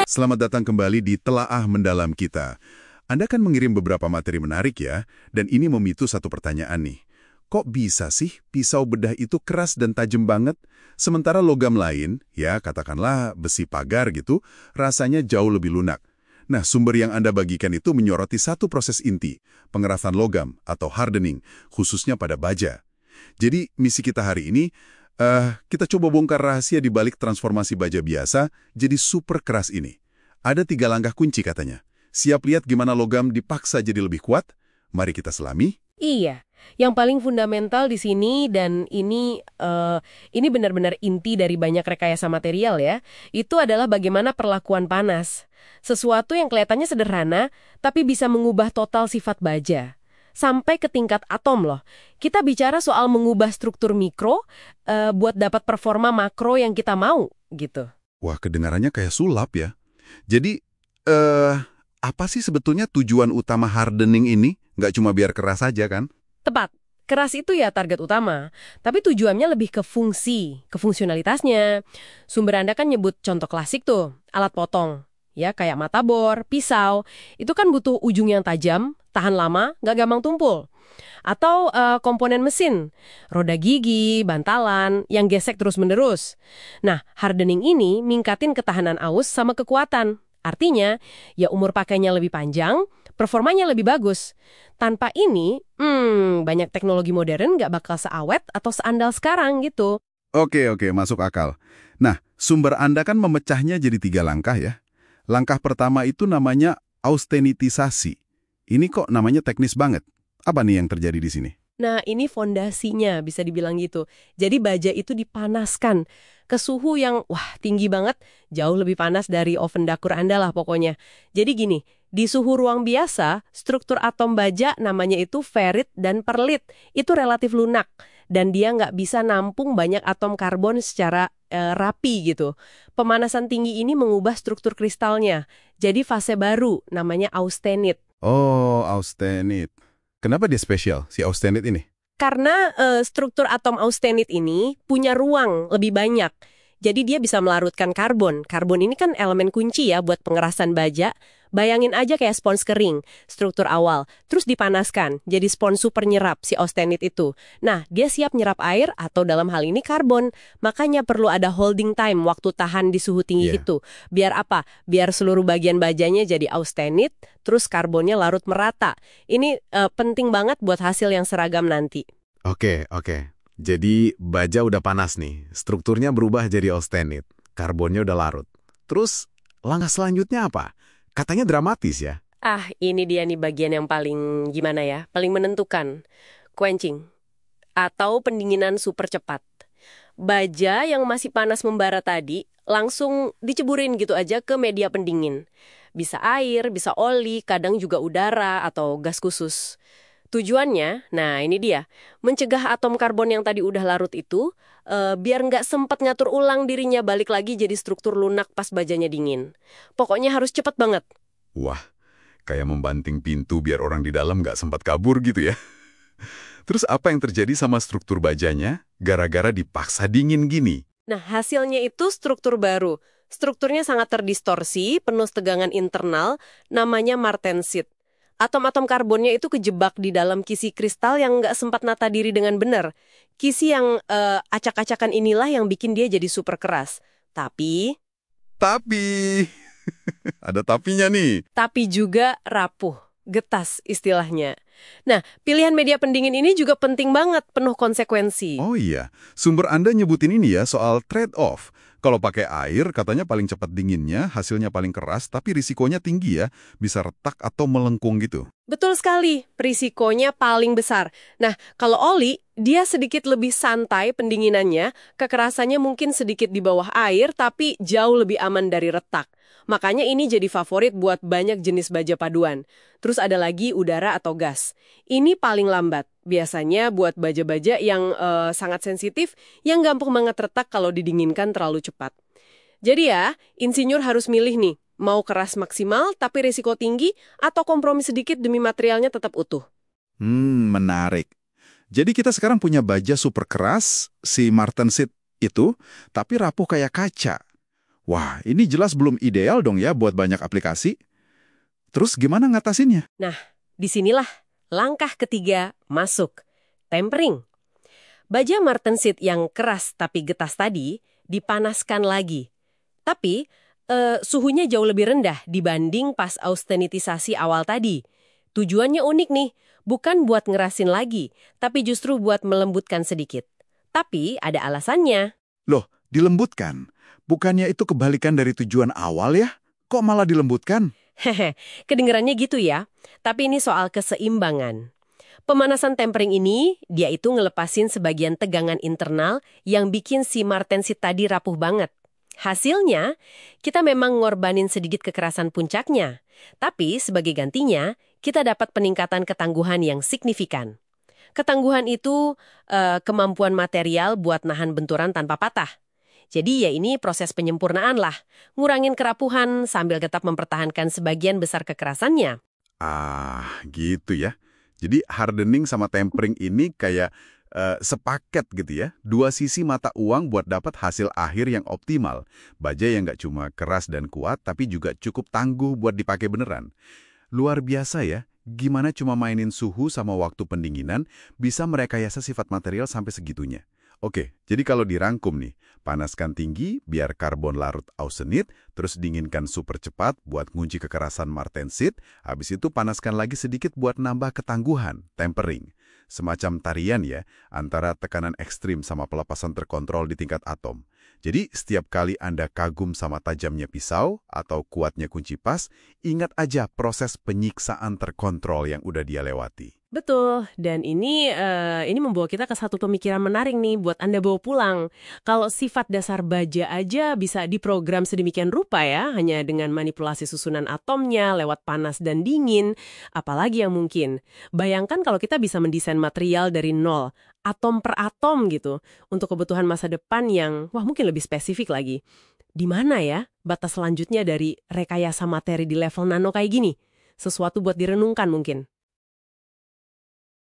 Selamat datang kembali di Telaah Mendalam kita. Anda kan mengirim beberapa materi menarik ya, dan ini memicu satu pertanyaan nih. Kok bisa sih pisau bedah itu keras dan tajam banget, sementara logam lain, ya katakanlah besi pagar gitu, rasanya jauh lebih lunak? Nah, sumber yang Anda bagikan itu menyoroti satu proses inti, pengerasan logam atau hardening, khususnya pada baja. Jadi, misi kita hari ini, kita coba bongkar rahasia di balik transformasi baja biasa jadi super keras ini. Ada 3 langkah kunci katanya. Siap lihat gimana logam dipaksa jadi lebih kuat? Mari kita selami. Iya, yang paling fundamental di sini dan ini benar-benar inti dari banyak rekayasa material ya, itu adalah bagaimana perlakuan panas. Sesuatu yang kelihatannya sederhana, tapi bisa mengubah total sifat baja. Sampai ke tingkat atom loh. Kita bicara soal mengubah struktur mikro buat dapat performa makro yang kita mau gitu. Wah, kedengarannya kayak sulap ya. Jadi, apa sih sebetulnya tujuan utama hardening ini? Nggak cuma biar keras saja kan? Tepat. Keras itu ya target utama, tapi tujuannya lebih ke fungsi, ke fungsionalitasnya. Sumber Anda kan nyebut contoh klasik tuh, alat potong. Ya, kayak mata bor, pisau, itu kan butuh ujung yang tajam, tahan lama, nggak gampang tumpul. Atau komponen mesin, roda gigi, bantalan, yang gesek terus-menerus. Nah, hardening ini ningkatin ketahanan aus sama kekuatan. Artinya, ya umur pakainya lebih panjang, performanya lebih bagus. Tanpa ini, banyak teknologi modern nggak bakal seawet atau seandal sekarang gitu. Oke, masuk akal. Nah, sumber Anda kan memecahnya jadi 3 langkah ya. Langkah pertama itu namanya austenitisasi. Ini kok namanya teknis banget. Apa nih yang terjadi di sini? Nah, ini fondasinya bisa dibilang gitu. Jadi baja itu dipanaskan ke suhu yang tinggi banget, jauh lebih panas dari oven dapur Anda lah pokoknya. Jadi gini, di suhu ruang biasa, struktur atom baja namanya itu ferrit dan perlit. Itu relatif lunak dan dia nggak bisa nampung banyak atom karbon secara rapi gitu. Pemanasan tinggi ini mengubah struktur kristalnya. Jadi fase baru namanya austenit. Oh, austenit. Kenapa dia spesial, si austenit ini? Karena struktur atom austenit ini punya ruang lebih banyak. Jadi dia bisa melarutkan karbon. Karbon ini kan elemen kunci ya buat pengerasan baja. Bayangin aja kayak spons kering, struktur awal. Terus dipanaskan, jadi spons super nyerap si austenit itu. Nah, dia siap nyerap air atau dalam hal ini karbon. Makanya perlu ada holding time, waktu tahan di suhu tinggi itu. Biar apa? Biar seluruh bagian bajanya jadi austenit, terus karbonnya larut merata. Ini penting banget buat hasil yang seragam nanti. Oke. Jadi baja udah panas nih, strukturnya berubah jadi austenit, karbonnya udah larut. Terus langkah selanjutnya apa? Katanya dramatis ya? Ini dia nih bagian yang paling gimana ya, paling menentukan. Quenching atau pendinginan super cepat. Baja yang masih panas membara tadi langsung diceburin gitu aja ke media pendingin. Bisa air, bisa oli, kadang juga udara atau gas khusus. Tujuannya, nah ini dia, mencegah atom karbon yang tadi udah larut itu, biar nggak sempat ngatur ulang dirinya balik lagi jadi struktur lunak pas bajanya dingin. Pokoknya harus cepet banget. Wah, kayak membanting pintu biar orang di dalam nggak sempat kabur gitu ya. Terus apa yang terjadi sama struktur bajanya gara-gara dipaksa dingin gini? Nah, hasilnya itu struktur baru. Strukturnya sangat terdistorsi, penuh tegangan internal, namanya martensit. Atom-atom karbonnya itu kejebak di dalam kisi kristal yang nggak sempat nata diri dengan benar. Kisi yang acak-acakan inilah yang bikin dia jadi super keras. Tapi, ada tapinya nih. Tapi juga rapuh, getas istilahnya. Nah, pilihan media pendingin ini juga penting banget, penuh konsekuensi. Oh iya, sumber Anda nyebutin ini ya soal trade-off. Kalau pakai air, katanya paling cepat dinginnya, hasilnya paling keras, tapi risikonya tinggi ya, bisa retak atau melengkung gitu. Betul sekali, risikonya paling besar. Nah, kalau oli, dia sedikit lebih santai pendinginannya, kekerasannya mungkin sedikit di bawah air, tapi jauh lebih aman dari retak. Makanya ini jadi favorit buat banyak jenis baja paduan. Terus ada lagi udara atau gas. Ini paling lambat. Biasanya buat baja-baja yang sangat sensitif, yang gampang banget retak kalau didinginkan terlalu cepat. Jadi ya, insinyur harus milih nih, mau keras maksimal tapi risiko tinggi, atau kompromi sedikit demi materialnya tetap utuh. Menarik. Jadi kita sekarang punya baja super keras, si martensit itu, tapi rapuh kayak kaca. Wah, ini jelas belum ideal dong ya buat banyak aplikasi. Terus gimana ngatasinnya? Disinilah langkah ketiga masuk, tempering. Baja martensit yang keras tapi getas tadi dipanaskan lagi. Tapi suhunya jauh lebih rendah dibanding pas austenitisasi awal tadi. Tujuannya unik nih, bukan buat ngerasin lagi, tapi justru buat melembutkan sedikit. Tapi ada alasannya. Loh, dilembutkan? Bukannya itu kebalikan dari tujuan awal ya? Kok malah dilembutkan? Hehe, kedengerannya gitu ya. Tapi ini soal keseimbangan. Pemanasan tempering ini, dia itu ngelepasin sebagian tegangan internal yang bikin si martensit tadi rapuh banget. Hasilnya, kita memang ngorbanin sedikit kekerasan puncaknya. Tapi sebagai gantinya, kita dapat peningkatan ketangguhan yang signifikan. Ketangguhan itu kemampuan material buat nahan benturan tanpa patah. Jadi ya ini proses penyempurnaan lah. Ngurangin kerapuhan sambil tetap mempertahankan sebagian besar kekerasannya. Ah, gitu ya. Jadi hardening sama tempering ini kayak sepaket gitu ya. Dua sisi mata uang buat dapat hasil akhir yang optimal. Baja yang nggak cuma keras dan kuat, tapi juga cukup tangguh buat dipakai beneran. Luar biasa ya, gimana cuma mainin suhu sama waktu pendinginan bisa merekayasa sifat material sampai segitunya. Oke, jadi kalau dirangkum nih, panaskan tinggi biar karbon larut austenit, terus dinginkan super cepat buat ngunci kekerasan martensit, habis itu panaskan lagi sedikit buat nambah ketangguhan, tempering. Semacam tarian ya, antara tekanan ekstrim sama pelepasan terkontrol di tingkat atom. Jadi setiap kali Anda kagum sama tajamnya pisau atau kuatnya kunci pas, ingat aja proses penyiksaan terkontrol yang udah dia lewati. Betul, dan ini membawa kita ke satu pemikiran menarik nih buat Anda bawa pulang. Kalau sifat dasar baja aja bisa diprogram sedemikian rupa ya, hanya dengan manipulasi susunan atomnya lewat panas dan dingin, apalagi yang mungkin. Bayangkan kalau kita bisa mendesain material dari nol, atom per atom gitu, untuk kebutuhan masa depan yang, mungkin lebih spesifik lagi. Di mana ya batas selanjutnya dari rekayasa materi di level nano kayak gini? Sesuatu buat direnungkan mungkin.